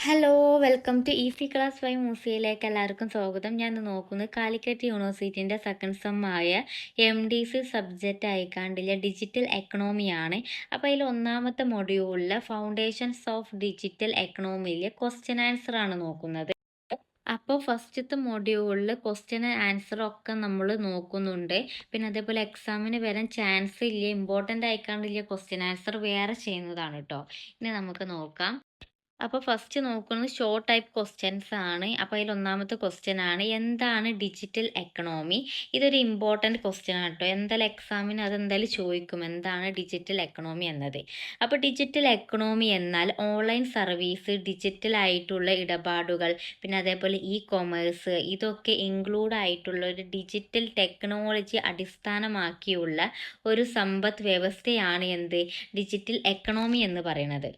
Hello, welcome to easy class by മൂസിയയിലേക്ക് എല്ലാവർക്കും സ്വാഗതം. ഞാൻ ഇന്ന് നോക്കുന്നത് കാലിക്കറ്റ് യൂണിവേഴ്സിറ്റിൻ്റെ സെക്കൻഡ് സെമ്മായ MDC സബ്ജക്റ്റ് ആയിക്കാണ്ടില്ല ഡിജിറ്റൽ എക്കണോമിയാണ്. അപ്പോൾ അതിൽ ഒന്നാമത്തെ മൊഡ്യൂളിലെ ഫൗണ്ടേഷൻസ് ഓഫ് ഡിജിറ്റൽ എക്കണോമിയിലെ ക്വസ്റ്റ്യൻ ആൻസർ ആണ് നോക്കുന്നത്. അപ്പോൾ ഫസ്റ്റത്തെ മൊഡ്യൂളിൽ ക്വസ്റ്റ്യൻ ആൻസർ ഒക്കെ നമ്മൾ നോക്കുന്നുണ്ട്. പിന്നെ അതേപോലെ എക്സാമിന് വരാൻ ചാൻസ് ഇല്ല, ഇമ്പോർട്ടൻ്റ് ആയിക്കാണ്ടില്ല ക്വസ്റ്റ്യൻ ആൻസർ വേറെ ചെയ്യുന്നതാണ് കേട്ടോ. ഇനി നമുക്ക് നോക്കാം. അപ്പോൾ ഫസ്റ്റ് നോക്കുന്നത് ഷോർട്ട് ടൈപ്പ് ക്വസ്റ്റ്യൻസ് ആണ്. അപ്പോൾ അതിൽ ഒന്നാമത്തെ ക്വസ്റ്റ്യൻ ആണ്, എന്താണ് ഡിജിറ്റൽ എക്കണോമി? ഇതൊരു ഇമ്പോർട്ടൻറ്റ് ക്വസ്റ്റ്യൻ ആണ് കേട്ടോ. എന്തായാലും എക്സാമിന് അതെന്തായാലും ചോദിക്കും, എന്താണ് ഡിജിറ്റൽ എക്കണോമി എന്നത്. അപ്പോൾ ഡിജിറ്റൽ എക്കണോമി എന്നാൽ ഓൺലൈൻ സർവീസ്, ഡിജിറ്റൽ ആയിട്ടുള്ള ഇടപാടുകൾ, പിന്നെ അതേപോലെ കൊമേഴ്സ്, ഇതൊക്കെ ഇൻക്ലൂഡ് ആയിട്ടുള്ള ഒരു ഡിജിറ്റൽ ടെക്നോളജി അടിസ്ഥാനമാക്കിയുള്ള ഒരു സമ്പദ് വ്യവസ്ഥയാണ് എന്ത് ഡിജിറ്റൽ എക്കണോമി എന്ന് പറയുന്നത്.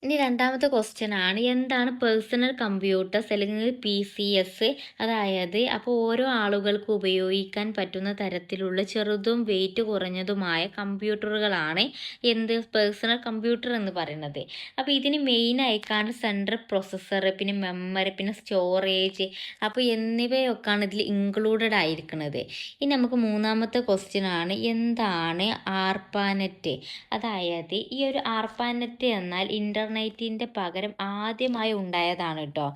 ഇനി രണ്ടാമത്തെ ക്വസ്റ്റ്യൻ ആണ്, എന്താണ് പേഴ്സണൽ കമ്പ്യൂട്ടേഴ്സ് അല്ലെങ്കിൽ PCS? അതായത് അപ്പോൾ ഓരോ ആളുകൾക്ക് ഉപയോഗിക്കാൻ പറ്റുന്ന തരത്തിലുള്ള ചെറുതും വെയിറ്റ് കുറഞ്ഞതുമായ കമ്പ്യൂട്ടറുകളാണ് എന്ത് പേഴ്സണൽ കമ്പ്യൂട്ടർ എന്ന് പറയുന്നത്. അപ്പോൾ ഇതിന് മെയിൻ ആയിക്കാണ് സെൻട്രൽ പ്രൊസസ്സർ, പിന്നെ മെമ്മറി, പിന്നെ സ്റ്റോറേജ്, അപ്പോൾ എന്നിവയൊക്കെയാണ് ഇതിൽ ഇൻക്ലൂഡഡ് ആയിരിക്കുന്നത്. ഇനി നമുക്ക് മൂന്നാമത്തെ ക്വസ്റ്റ്യൻ ആണ്, എന്താണ് ആർപ്പാനെറ്റ്? അതായത് ഈ ഒരു ആർപ്പാനെറ്റ് എന്നാൽ ഇൻ്റർനെറ്റിൻ്റെ പകരം ആദ്യമായി ഉണ്ടായതാണ് കേട്ടോ.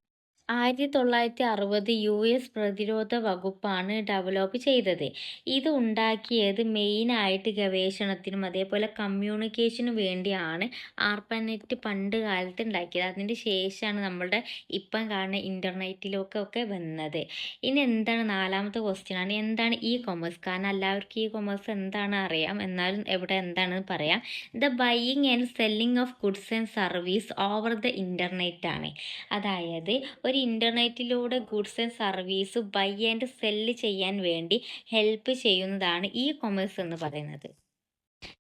1960 US പ്രതിരോധ വകുപ്പാണ് ഡെവലപ്പ് ചെയ്തത്. ഇത് ഉണ്ടാക്കിയത് മെയിനായിട്ട് ഗവേഷണത്തിനും അതേപോലെ കമ്മ്യൂണിക്കേഷനും വേണ്ടിയാണ് ആർപ്പാനെറ്റ് പണ്ട് കാലത്ത് ഉണ്ടാക്കിയത്. അതിൻ്റെ ശേഷമാണ് നമ്മളുടെ ഇപ്പം കാണുന്ന ഇൻ്റർനെറ്റിലൊക്കെ വന്നത്. ഇനി എന്താണ് നാലാമത്തെ ക്വസ്റ്റ്യൻ ആണ്, എന്താണ് കൊമേഴ്സ്? കാരണം എല്ലാവർക്കും കൊമേഴ്സ് എന്താണ് അറിയാം, എന്നാലും എവിടെ എന്താണെന്ന് പറയാം. The buying and selling of goods and service over the internet ആണ്. അതായത് ഒരു ഇൻ്റർനെറ്റിലൂടെ goods and service buy and sell ചെയ്യാൻ വേണ്ടി ഹെൽപ്പ് ചെയ്യുന്നതാണ് കൊമേഴ്സ് എന്ന് പറയുന്നത്.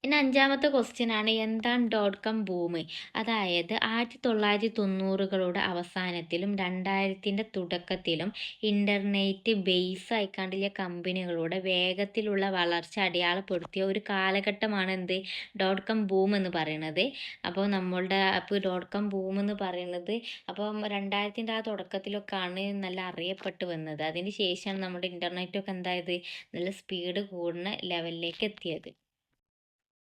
ഇനി അഞ്ചാമത്തെ ക്വസ്റ്റ്യൻ ആണ്, എന്താണ് ഡോട്ട് കോം ബൂം? അതായത് 1990കളുടെ അവസാനത്തിലും 2000ത്തിൻ്റെ തുടക്കത്തിലും ഇൻ്റർനെറ്റ് ബേസ് ആയിക്കാണ്ടിലെ കമ്പനികളുടെ വേഗത്തിലുള്ള വളർച്ച അടയാളപ്പെടുത്തിയ ഒരു കാലഘട്ടമാണ് എന്ത് ഡോട്ട് കോം ബൂം എന്ന് പറയുന്നത്. അപ്പോൾ ഡോട്ട് കോം ബൂം എന്ന് പറയുന്നത് അപ്പം 2000ത്തിൻ്റെ ആ തുടക്കത്തിലൊക്കെയാണ് നല്ല അറിയപ്പെട്ട് വന്നത്. അതിന് ശേഷമാണ് നമ്മുടെ ഇൻ്റർനെറ്റൊക്കെ എന്തായത് നല്ല സ്പീഡ് കൂടുന്ന ലെവലിലേക്ക് എത്തിയത്.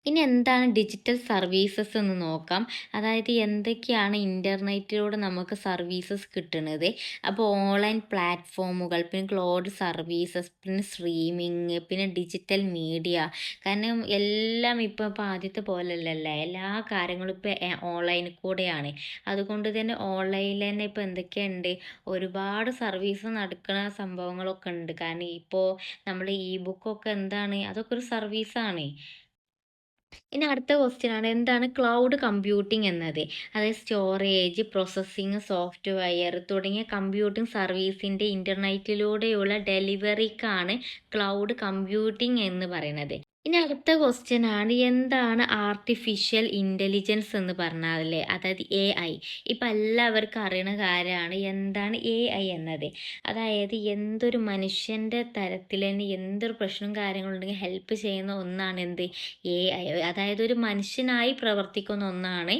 ഇനി എന്താണ് ഡിജിറ്റൽ സർവീസസ് എന്ന് നോക്കാം. അതായത് എന്തൊക്കെയാണ് ഇൻ്റർനെറ്റിലൂടെ നമുക്ക് സർവീസസ് കിട്ടുന്നത്. അപ്പോൾ ഓൺലൈൻ പ്ലാറ്റ്ഫോമുകൾ, പിന്നെ ക്ലൗഡ് സർവീസസ്, പിന്നെ സ്ട്രീമിങ്, പിന്നെ ഡിജിറ്റൽ മീഡിയ. കാരണം എല്ലാം ഇപ്പോൾ ആദ്യത്തെ പോലെയല്ലല്ലേ, എല്ലാ കാര്യങ്ങളും ഇപ്പോൾ ഓൺലൈനിൽ കൂടെയാണ്. അതുകൊണ്ട് തന്നെ ഓൺലൈനിൽ തന്നെ ഇപ്പോൾ എന്തൊക്കെയുണ്ട്, ഒരുപാട് സർവീസ് നടക്കുന്ന സംഭവങ്ങളൊക്കെ ഉണ്ട്. കാരണം ഇപ്പോൾ നമ്മൾ ബുക്കൊക്കെ എന്താണ്, അതൊക്കെ ഒരു സർവീസാണ്. ഇനി അടുത്ത ക്വസ്റ്റ്യൻ ആണ്, എന്താണ് ക്ലൗഡ് കമ്പ്യൂട്ടിംഗ് എന്നത്? അതായത് സ്റ്റോറേജ്, പ്രോസസ്സിങ്, സോഫ്റ്റ്വെയർ തുടങ്ങിയ കമ്പ്യൂട്ടിംഗ് സർവീസിൻ്റെ ഇൻ്റർനെറ്റിലൂടെയുള്ള ഡെലിവറിക്കാണ് ക്ലൗഡ് കമ്പ്യൂട്ടിംഗ് എന്ന് പറയുന്നത്. ഇനി അടുത്ത ക്വസ്റ്റ്യൻ ആണ്, എന്താണ് ആർട്ടിഫിഷ്യൽ ഇൻ്റലിജൻസ് എന്ന് പറഞ്ഞാൽ? അതായത് AI. ഇപ്പം എല്ലാവർക്കും അറിയുന്ന കാര്യമാണ്, എന്താണ് AI എന്നത്. അതായത് എന്തൊരു മനുഷ്യൻ്റെ തരത്തിൽ തന്നെ എന്തൊരു പ്രശ്നവും കാര്യങ്ങളുണ്ടെങ്കിൽ ഹെൽപ്പ് ചെയ്യുന്ന ഒന്നാണ് AI. അതായത് ഒരു മനുഷ്യനായി പ്രവർത്തിക്കുന്ന ഒന്നാണ്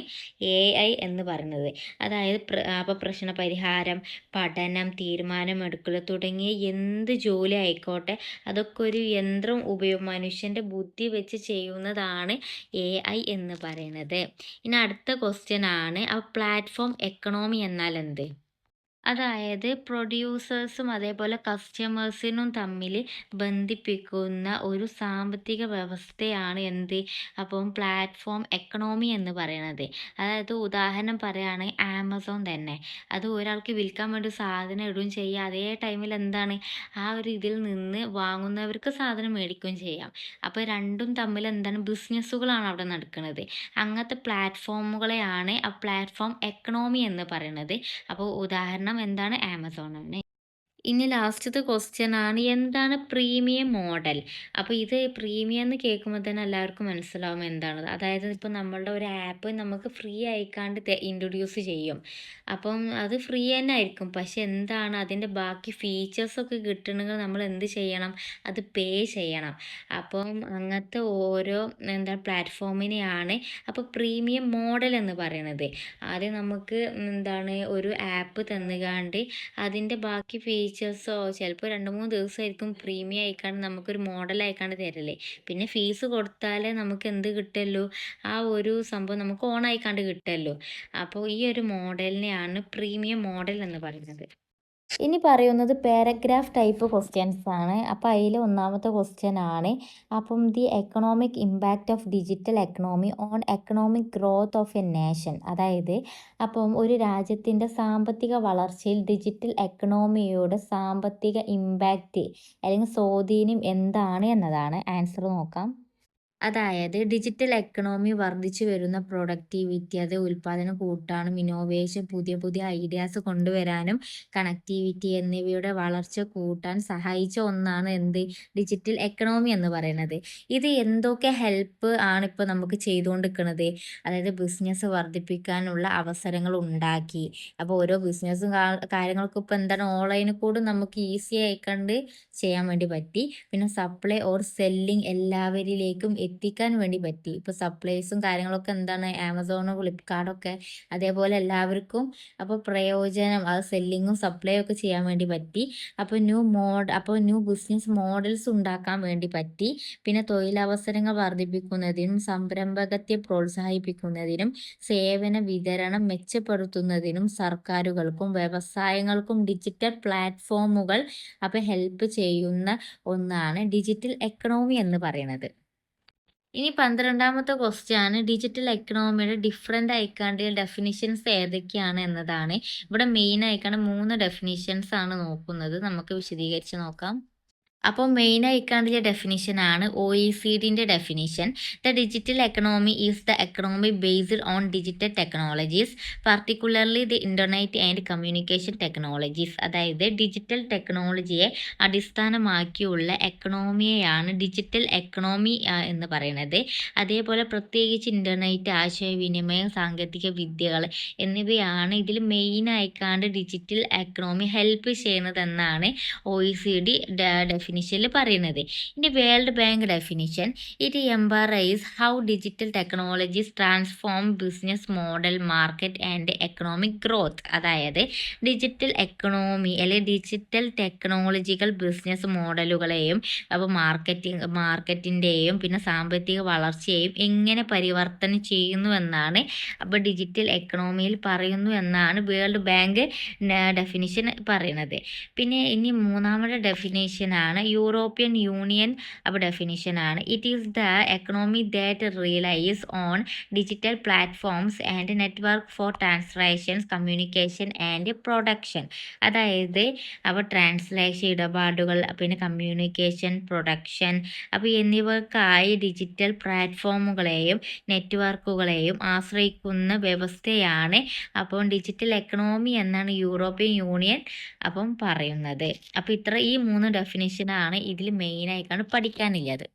AI എന്ന് പറയുന്നത്. അതായത് അപ്പോൾ പ്രശ്ന പരിഹാരം, പഠനം, തീരുമാനമെടുക്കൽ തുടങ്ങിയ എന്ത് ജോലി ആയിക്കോട്ടെ അതൊക്കെ ഒരു യന്ത്രം മനുഷ്യൻ്റെ ബുദ്ധി വെച്ച് ചെയ്യുന്നതാണ് AI എന്ന് പറയുന്നത്. ഇനി അടുത്ത ക്വസ്റ്റ്യൻ ആണ്, പ്ലാറ്റ്ഫോം എക്കണോമി എന്നാൽ എന്ത്? അതായത് പ്രൊഡ്യൂസേഴ്സും അതേപോലെ കസ്റ്റമേഴ്സിനും തമ്മിൽ ബന്ധിപ്പിക്കുന്ന ഒരു സാമ്പത്തിക വ്യവസ്ഥയാണ് അപ്പം പ്ലാറ്റ്ഫോം എക്കണോമി എന്ന് പറയുന്നത്. അതായത് ഉദാഹരണം പറയുകയാണെങ്കിൽ ആമസോൺ തന്നെ, അത് ഒരാൾക്ക് വിൽക്കാൻ വേണ്ടി സാധനം ഇടുകയും ചെയ്യുക, അതേ ടൈമിൽ എന്താണ് ആ ഒരു ഇതിൽ നിന്ന് വാങ്ങുന്നവർക്ക് സാധനം മേടിക്കുകയും ചെയ്യാം. അപ്പോൾ രണ്ടും തമ്മിൽ എന്താണ് ബിസിനസ്സുകളാണ് അവിടെ നടക്കുന്നത്. അങ്ങനത്തെ പ്ലാറ്റ്ഫോമുകളെയാണ് പ്ലാറ്റ്ഫോം എക്കണോമി എന്ന് പറയുന്നത്. അപ്പോൾ ഉദാഹരണം എന്താണ്, ആമസോൺ ആണ്. ഇനി ലാസ്റ്റത്തെ ക്വസ്റ്റ്യൻ ആണ് എന്താണ് പ്രീമിയം മോഡൽ? അപ്പോൾ ഇത് പ്രീമിയം എന്ന് കേൾക്കുമ്പോൾ തന്നെ എല്ലാവർക്കും മനസ്സിലാവും എന്താണെന്ന്. അതായത് ഇപ്പോൾ നമ്മളുടെ ഒരു ആപ്പ് നമുക്ക് ഫ്രീ ആയിക്കാണ്ട് ഇൻട്രൊഡ്യൂസ് ചെയ്യും. അപ്പം അത് ഫ്രീ തന്നെ ആയിരിക്കും. പക്ഷെ എന്താണ് അതിൻ്റെ ബാക്കി ഫീച്ചേഴ്സൊക്കെ കിട്ടണമെങ്കിൽ നമ്മൾ എന്ത് ചെയ്യണം? അത് പേ ചെയ്യണം. അപ്പം അങ്ങനത്തെ ഓരോ പ്ലാറ്റ്ഫോമിനെയാണ് അപ്പോൾ പ്രീമിയം മോഡൽ എന്ന് പറയണത്. ആദ്യം നമുക്ക് ഒരു ആപ്പ് തന്നുകാണ്ട് അതിൻ്റെ ബാക്കി ഫീച്ചേഴ്സോ ചിലപ്പോൾ 2-3 ദിവസമായിരിക്കും പ്രീമിയം ആയിക്കാണ്ട് നമുക്കൊരു മോഡൽ ആയിക്കാണ്ട് തരല്. പിന്നെ ഫീസ് കൊടുത്താലേ നമുക്ക് എന്ത് കിട്ടുള്ളൂ, ആ ഒരു സംഭവം നമുക്ക് ഓൺ ആയിക്കാണ്ട് കിട്ടുമല്ലോ. അപ്പോൾ ഈ ഒരു മോഡലിനെയാണ് പ്രീമിയം മോഡൽ എന്ന് പറയുന്നത്. ഇനി പറയുന്നത് പാരഗ്രാഫ് ടൈപ്പ് ക്വസ്റ്റ്യൻസ് ആണ്. അപ്പോൾ അതിൽ ഒന്നാമത്തെ ക്വസ്റ്റ്യൻ ആണ്, അപ്പം the economic impact of digital economy on economic growth of A nation. അതായത് അപ്പം ഒരു രാജ്യത്തിൻ്റെ സാമ്പത്തിക വളർച്ചയിൽ ഡിജിറ്റൽ എക്കണോമിയുടെ സാമ്പത്തിക ഇമ്പാക്റ്റ് അല്ലെങ്കിൽ സ്വാധീനം എന്താണ് എന്നതാണ്. ആൻസർ നോക്കാം. അതായത് ഡിജിറ്റൽ എക്കണോമി വർദ്ധിച്ചു വരുന്ന പ്രൊഡക്ടിവിറ്റി, അത് ഉൽപ്പാദനം കൂട്ടാനും ഇന്നോവേഷൻ, പുതിയ പുതിയ ഐഡിയാസ് കൊണ്ടുവരാനും കണക്ടിവിറ്റി എന്നിവയുടെ വളർച്ച കൂട്ടാൻ സഹായിച്ച ഒന്നാണ് എന്ത്, ഡിജിറ്റൽ എക്കണോമി എന്ന് പറയുന്നത്. ഇത് എന്തൊക്കെ ഹെൽപ്പ് ആണ് ഇപ്പോൾ നമുക്ക് ചെയ്തുകൊണ്ടിരിക്കുന്നത്? അതായത് ബിസിനസ് വർദ്ധിപ്പിക്കാനുള്ള അവസരങ്ങൾ ഉണ്ടാക്കി. അപ്പോൾ ഓരോ ബിസിനസ്സും കാര്യങ്ങൾക്കും ഇപ്പോൾ എന്താണ് ഓൺലൈനിൽ കൂടെ നമുക്ക് ഈസി ആയിക്കൊണ്ട് ചെയ്യാൻ വേണ്ടി പറ്റി. പിന്നെ സപ്ലൈ ഓർ സെല്ലിംഗ് എല്ലാവരിലേക്കും എത്തിക്കാൻ വേണ്ടി പറ്റി. ഇപ്പോൾ സപ്ലൈസും കാര്യങ്ങളൊക്കെ എന്താണ് ആമസോണും ഫ്ലിപ്കാർട്ടൊക്കെ അതേപോലെ എല്ലാവർക്കും അപ്പോൾ പ്രയോജനം, അത് സെല്ലിങ്ങും സപ്ലൈയും ഒക്കെ ചെയ്യാൻ വേണ്ടി പറ്റി. അപ്പോൾ ന്യൂ ബിസിനസ് മോഡൽസ് ഉണ്ടാക്കാൻ വേണ്ടി പറ്റി. പിന്നെ തൊഴിലവസരങ്ങൾ വർദ്ധിപ്പിക്കുന്നതിനും സംരംഭകത്വത്തെ പ്രോത്സാഹിപ്പിക്കുന്നതിനും സേവന വിതരണം മെച്ചപ്പെടുത്തുന്നതിനും സർക്കാരുകൾക്കും വ്യവസായങ്ങൾക്കും ഡിജിറ്റൽ പ്ലാറ്റ്ഫോമുകൾ അപ്പോൾ ഹെൽപ്പ് ചെയ്യുന്ന ഒന്നാണ് ഡിജിറ്റൽ എക്കണോമി എന്ന് പറയുന്നത്. ഇനി 12ാമത്തെ ക്വസ്റ്റ്യൻ ആണ്, ഡിജിറ്റൽ എക്കണോമിയുടെ ഡിഫറെൻ്റ് ആയിക്കാണ്ട് ഡെഫിനിഷൻസ് ഏതൊക്കെയാണ് എന്നതാണ്. ഇവിടെ മെയിൻ ആയിക്കാണ്ട് 3 ഡെഫിനിഷൻസ് ആണ് നോക്കുന്നത്. നമുക്ക് വിശദീകരിച്ച് നോക്കാം. അപ്പോൾ മെയിൻ ആയിക്കാണ്ടുള്ള ഡെഫിനിഷൻ ആണ് OECD definition. The digital economy is the economy based on digital technologies, particularly the internet and communication technologies. അതായത് ഡിജിറ്റൽ ടെക്നോളജിയെ അടിസ്ഥാനമാക്കിയുള്ള എക്കണോമിയെയാണ് ഡിജിറ്റൽ എക്കണോമി എന്ന് പറയുന്നത്. അതേപോലെ പ്രത്യേകിച്ച് ഇൻ്റർനെറ്റ്, ആശയവിനിമയം, സാങ്കേതിക വിദ്യകൾ എന്നിവയാണ് ഇതിൽ മെയിൻ ആയിക്കാണ്ട് ഡിജിറ്റൽ എക്കണോമി ഹെൽപ്പ് ചെയ്യുന്നതെന്നാണ് OECD ഡെഫിനിഷനിൽ പറയുന്നത്. ഇനി world bank definition, it embraces how digital technologies transform business model, market and economic growth. അതായത് ഡിജിറ്റൽ എക്കണോമി അല്ലെങ്കിൽ ഡിജിറ്റൽ ടെക്നോളജികൾ ബിസിനസ് മോഡലുകളെയും അപ്പോൾ മാർക്കറ്റിൻ്റെയും പിന്നെ സാമ്പത്തിക വളർച്ചയെയും എങ്ങനെ പരിവർത്തനം ചെയ്യുന്നു എന്നാണ് അപ്പോൾ ഡിജിറ്റൽ എക്കണോമിയിൽ പറയുന്നു എന്നാണ് വേൾഡ് ബാങ്ക് ഡെഫിനിഷൻ പറയുന്നത്. പിന്നെ ഇനി 3ാമത്തെ ഡെഫിനിഷനാണ് യൂറോപ്യൻ യൂണിയൻ അപ്പോൾ ഡെഫിനിഷനാണ്, it is the economy that relies on digital platforms and network for translations, communication and production. അതായത് അപ്പോൾ ട്രാൻസ്ലേഷൻ ഇടപാടുകൾ, പിന്നെ കമ്മ്യൂണിക്കേഷൻ, പ്രൊഡക്ഷൻ അപ്പോൾ എന്നിവക്കായി ഡിജിറ്റൽ പ്ലാറ്റ്ഫോമുകളെയും നെറ്റ്വർക്കുകളെയും ആശ്രയിക്കുന്ന വ്യവസ്ഥയാണ് അപ്പോൾ ഡിജിറ്റൽ എക്കണോമി എന്നാണ് യൂറോപ്യൻ യൂണിയൻ അപ്പം പറയുന്നത്. അപ്പോൾ ഈ 3 ഡെഫിനിഷനാണ് ഇതിൽ മെയിനായിട്ടാണ് പഠിക്കാനുള്ളത്.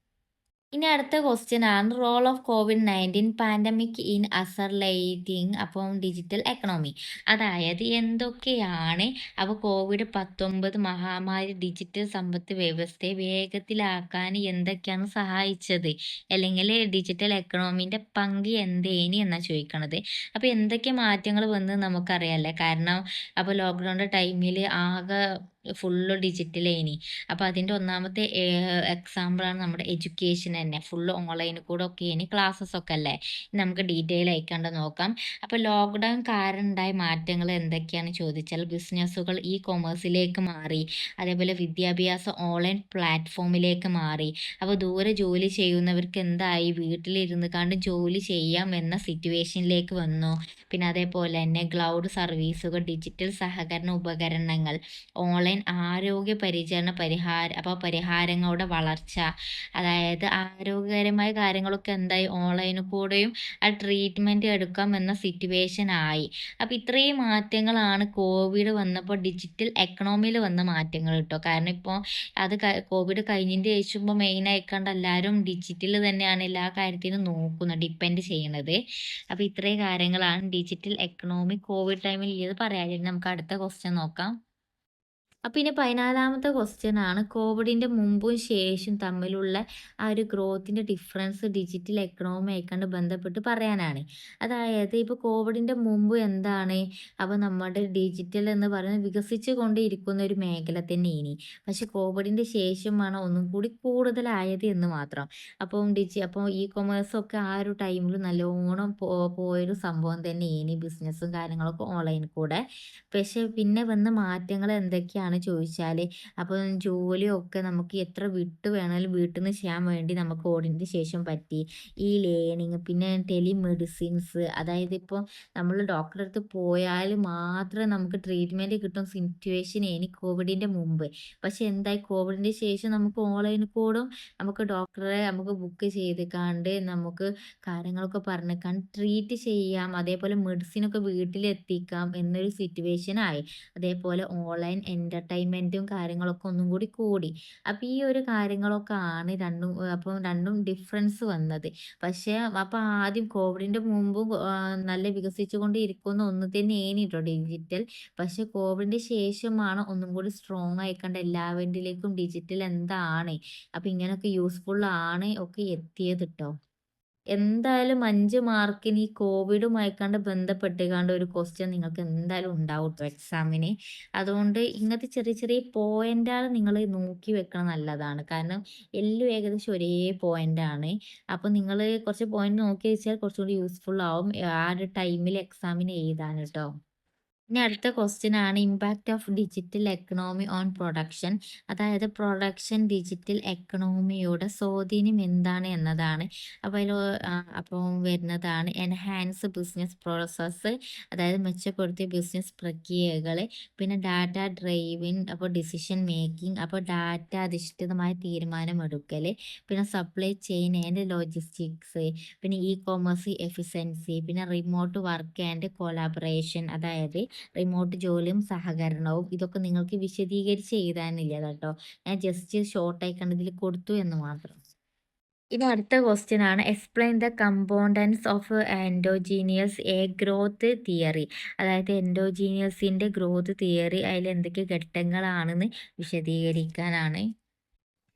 ഇനി അടുത്ത ക്വസ്റ്റ്യൻ ആണ്, role of COVID-19 pandemic in accelerating അപ്പം ഡിജിറ്റൽ എക്കണോമി. അതായത് എന്തൊക്കെയാണ് അപ്പോൾ COVID-19 മഹാമാരി ഡിജിറ്റൽ സമ്പദ് വ്യവസ്ഥയെ വേഗത്തിലാക്കാൻ എന്തൊക്കെയാണ് സഹായിച്ചത്, അല്ലെങ്കിൽ ഡിജിറ്റൽ എക്കണോമിൻ്റെ പങ്ക് എന്തേനി എന്നാണ് ചോദിക്കണത്. അപ്പോൾ എന്തൊക്കെ മാറ്റങ്ങൾ വന്ന് നമുക്കറിയാമല്ലേ, കാരണം അപ്പോൾ ലോക്ക്ഡൗണിൻ്റെ ടൈമിൽ ആകെ ഫുള്ള് ഡിജിറ്റലേനി. അപ്പോൾ അതിൻ്റെ ഒന്നാമത്തെ എക്സാമ്പിളാണ് നമ്മുടെ എഡ്യൂക്കേഷൻ തന്നെ. ഫുള്ള് ഓൺലൈനിൽ കൂടെ ഒക്കെ ഇനി ക്ലാസ്സസ് ഒക്കെ അല്ലേ. നമുക്ക് ഡീറ്റെയിൽ ആയിക്കാണ്ട് നോക്കാം. അപ്പോൾ ലോക്ക്ഡൗൺ കാരണം ഉണ്ടായ മാറ്റങ്ങൾ എന്തൊക്കെയാണെന്ന് ചോദിച്ചാൽ, ബിസിനസ്സുകൾ കൊമേഴ്സിലേക്ക് മാറി, അതേപോലെ വിദ്യാഭ്യാസം ഓൺലൈൻ പ്ലാറ്റ്ഫോമിലേക്ക് മാറി. അപ്പോൾ ദൂരെ ജോലി ചെയ്യുന്നവർക്ക് എന്തായി, വീട്ടിലിരുന്ന് കണ്ട് ജോലി ചെയ്യാം എന്ന സിറ്റുവേഷനിലേക്ക് വന്നു. പിന്നെ അതേപോലെ തന്നെ ക്ലൗഡ് സർവീസുകൾ, ഡിജിറ്റൽ സഹകരണ ഉപകരണങ്ങൾ, ഓൺലൈൻ ഓൺലൈൻ ആരോഗ്യ പരിഹാരങ്ങളുടെ വളർച്ച. അതായത് ആരോഗ്യകരമായ കാര്യങ്ങളൊക്കെ എന്തായി ഓൺലൈനിൽ കൂടെയും ആ ട്രീറ്റ്മെൻറ്റ് എടുക്കാം എന്ന സിറ്റുവേഷൻ ആയി. അപ്പോൾ ഇത്രയും മാറ്റങ്ങളാണ് കോവിഡ് വന്നപ്പോൾ ഡിജിറ്റൽ എക്കണോമിയിൽ വന്ന മാറ്റങ്ങൾ കേട്ടോ. കാരണം ഇപ്പോൾ അത് കോവിഡ് കഴിഞ്ഞതിന് ശേഷം ഇപ്പോൾ മെയിനായിക്കാണ്ട് എല്ലാവരും ഡിജിറ്റൽ തന്നെയാണ് എല്ലാ കാര്യത്തിനും നോക്കുന്നത്, ഡിപ്പെൻഡ് ചെയ്യണത്. അപ്പോൾ ഇത്രയും കാര്യങ്ങളാണ് ഡിജിറ്റൽ എക്കണോമി കോവിഡ് ടൈമിൽ ഇത് പറയാൻ. നമുക്ക് അടുത്ത ക്വസ്റ്റ്യൻ നോക്കാം. അപ്പം ഇനി 14ാമത്തെ ക്വസ്റ്റ്യൻ ആണ് കോവിഡിൻ്റെ മുമ്പും ശേഷം തമ്മിലുള്ള ആ ഒരു ഗ്രോത്തിൻ്റെ ഡിഫറൻസ് ഡിജിറ്റൽ എക്കണോമി ആയിക്കൊണ്ട് ബന്ധപ്പെട്ട് പറയാനാണ്. അതായത് ഇപ്പോൾ കോവിഡിൻ്റെ മുമ്പ് എന്താണ്, അപ്പോൾ നമ്മുടെ ഡിജിറ്റൽ എന്ന് പറയുന്നത് വികസിച്ചു കൊണ്ടിരിക്കുന്ന ഒരു മേഖല തന്നെയാണ്. പക്ഷെ കോവിഡിൻ്റെ ശേഷമാണ് ഒന്നും കൂടി കൂടുതലായത് എന്ന് മാത്രം. അപ്പോൾ ഇ കൊമേഴ്സൊക്കെ ആ ഒരു ടൈമിൽ നല്ലോണം പോയൊരു സംഭവം തന്നെയാണ്, ബിസിനസ്സും കാര്യങ്ങളൊക്കെ ഓൺലൈനിൽ കൂടെ. പക്ഷെ പിന്നെ വന്ന മാറ്റങ്ങൾ എന്തൊക്കെയാണ് ചോദിച്ചാൽ, അപ്പം ജോലിയൊക്കെ നമുക്ക് എത്ര വേണമെങ്കിലും വീട്ടിൽ നിന്ന് ചെയ്യാൻ വേണ്ടി നമുക്ക് കോവിഡിന് ശേഷം പറ്റി. ഈ ലേണിങ്, പിന്നെ ടെലിമെഡിസിൻസ്, അതായത് ഇപ്പോൾ നമ്മൾ ഡോക്ടറെ അടുത്ത് പോയാൽ മാത്രമേ നമുക്ക് ട്രീറ്റ്മെൻറ്റ് കിട്ടുന്ന സിറ്റുവേഷൻ ഇനി കോവിഡിൻ്റെ മുമ്പ്. പക്ഷെ എന്തായി കോവിഡിൻ്റെ ശേഷം നമുക്ക് ഓൺലൈനിൽ കൂടെ നമുക്ക് ഡോക്ടറെ നമുക്ക് ബുക്ക് ചെയ്തിക്കാണ്ട് നമുക്ക് കാര്യങ്ങളൊക്കെ പറഞ്ഞിക്കാണ്ട് ട്രീറ്റ് ചെയ്യാം. അതേപോലെ മെഡിസിനൊക്കെ വീട്ടിലെത്തിക്കാം എന്നൊരു സിറ്റുവേഷൻ ആയി. അതേപോലെ ഓൺലൈൻ എൻ്റർടൈൻമെൻറ്റും കാര്യങ്ങളൊക്കെ ഒന്നും കൂടി കൂടി. അപ്പോൾ ഈ ഒരു കാര്യങ്ങളൊക്കെ ആണ് രണ്ടും ഡിഫറൻസ് വന്നത്. പക്ഷേ അപ്പോൾ ആദ്യം കോവിഡിൻ്റെ മുമ്പും നല്ല വികസിച്ചു കൊണ്ടിരിക്കുന്ന ഒന്ന് തന്നെയാണ് കേട്ടോ ഡിജിറ്റൽ. പക്ഷേ കോവിഡിൻ്റെ ശേഷമാണ് ഒന്നും കൂടി സ്ട്രോങ് ആയിക്കണ്ട് എല്ലാവരിലേക്കും ഡിജിറ്റൽ എന്താണ്, അപ്പോൾ ഇങ്ങനെയൊക്കെ യൂസ്ഫുൾ ആണ് ഒക്കെ എത്തിയത് കേട്ടോ. എന്തായാലും 5 മാർക്കിന് ഈ കോവിഡുമായിക്കാണ്ട് ബന്ധപ്പെട്ടുകാണ്ട് ഒരു ക്വസ്റ്റ്യൻ നിങ്ങൾക്ക് എന്തായാലും ഉണ്ടാവും ട്ടോ എക്സാമിന്. അതുകൊണ്ട് ഇങ്ങനത്തെ ചെറിയ ചെറിയ പോയിന്റുകൾ നിങ്ങൾ നോക്കി വെക്കണം, നല്ലതാണ്. കാരണം എല്ലാം ഏകദേശം ഒരേ പോയിന്റാണ്. അപ്പോൾ നിങ്ങൾ കുറച്ച് പോയിന്റ് നോക്കി വെച്ചാൽ കുറച്ചുകൂടി യൂസ്ഫുൾ ആവും ആ ഒരു ടൈമിൽ എക്സാമിന് എഴുതാൻ കേട്ടോ. ഇനി അടുത്ത ക്വസ്റ്റ്യൻ ആണ് impact of digital economy on production. അതായത് പ്രൊഡക്ഷൻ ഡിജിറ്റൽ എക്കണോമിയുടെ സ്വാധീനം എന്താണ് എന്നതാണ്. അപ്പോൾ വരുന്നതാണ് എൻഹാൻസ് ബിസിനസ് പ്രോസസ്സ്, അതായത് മെച്ചപ്പെടുത്തിയ ബിസിനസ് പ്രക്രിയകൾ, പിന്നെ ഡാറ്റ ഡ്രൈവിൻ, അപ്പോൾ ഡിസിഷൻ മേക്കിംഗ്, അപ്പോൾ ഡാറ്റ അധിഷ്ഠിതമായ തീരുമാനമെടുക്കൽ, പിന്നെ സപ്ലൈ ചെയിൻ ആൻഡ് ലോജിസ്റ്റിക്സ്, പിന്നെ ഇ കോമേഴ്സ് എഫിഷ്യൻസി, പിന്നെ റിമോട്ട് വർക്ക് ആൻഡ് കൊളാബറേഷൻ, അതായത് റിമോട്ട് ജോലിയും സഹകരണവും. ഇതൊക്കെ നിങ്ങൾക്ക് വിശദീകരിച്ച് എഴുതാനില്ല കേട്ടോ, ഞാൻ ജസ്റ്റ് ഷോർട്ടായി കണ്ടതിൽ കൊടുത്തു എന്ന് മാത്രം. ഇനി അടുത്ത ക്വസ്റ്റ്യൻ ആണ് explain the components of endogenous growth theory. അതായത് എൻഡോജീനിയസിൻ്റെ ഗ്രോത്ത് തിയറി, അതിൽ എന്തൊക്കെ ഘട്ടങ്ങളാണെന്ന് വിശദീകരിക്കാനാണ്.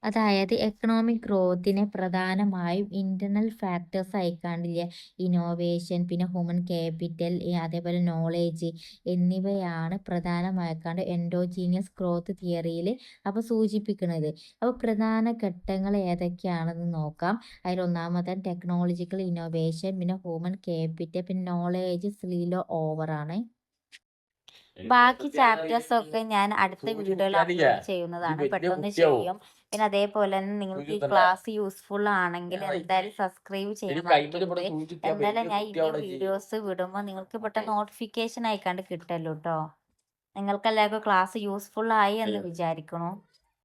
അതായത് എക്കണോമിക് ഗ്രോത്തിനെ പ്രധാനമായും ഇൻറ്റർണൽ ഫാക്ടേഴ്സ് ആയിക്കാണ്ടില്ല ഇന്നോവേഷൻ, പിന്നെ ഹ്യൂമൻ ക്യാപിറ്റൽ, അതേപോലെ നോളേജ് എന്നിവയാണ് പ്രധാനമായിക്കാണ്ട് എൻഡോജീനിയസ് ഗ്രോത്ത് തിയറിയിൽ അപ്പോൾ സൂചിപ്പിക്കുന്നത്. അപ്പോൾ പ്രധാന ഘട്ടങ്ങൾ ഏതൊക്കെയാണെന്ന് നോക്കാം. അതിൽ ഒന്നാമത്തെ ടെക്നോളജിക്കൽ ഇന്നോവേഷൻ, പിന്നെ ഹ്യൂമൻ ക്യാപിറ്റൽ, പിന്നെ നോളേജ് സ്ലീലോ ഓവറാണ്. ബാക്കി ചാപ്റ്റേഴ്സ് ഒക്കെ ഞാൻ അടുത്ത വീഡിയോയിൽ അപ്ലോഡ് ചെയ്യുന്നതാണ്, പെട്ടെന്ന് ചെയ്യും. പിന്നെ അതേപോലെ തന്നെ നിങ്ങൾക്ക് ഈ ക്ലാസ് യൂസ്ഫുൾ ആണെങ്കിൽ എന്തായാലും സബ്സ്ക്രൈബ് ചെയ്യണം. എന്തായാലും ഞാൻ ഈ വീഡിയോസ് വിടുമ്പോൾ നിങ്ങൾക്ക് പെട്ടെന്ന് നോട്ടിഫിക്കേഷൻ ആയിക്കാണ്ട് കിട്ടല്ലോ കേട്ടോ. നിങ്ങൾക്കെല്ലാവർക്കും ക്ലാസ് യൂസ്ഫുൾ ആയി എന്ന് വിചാരിക്കണു.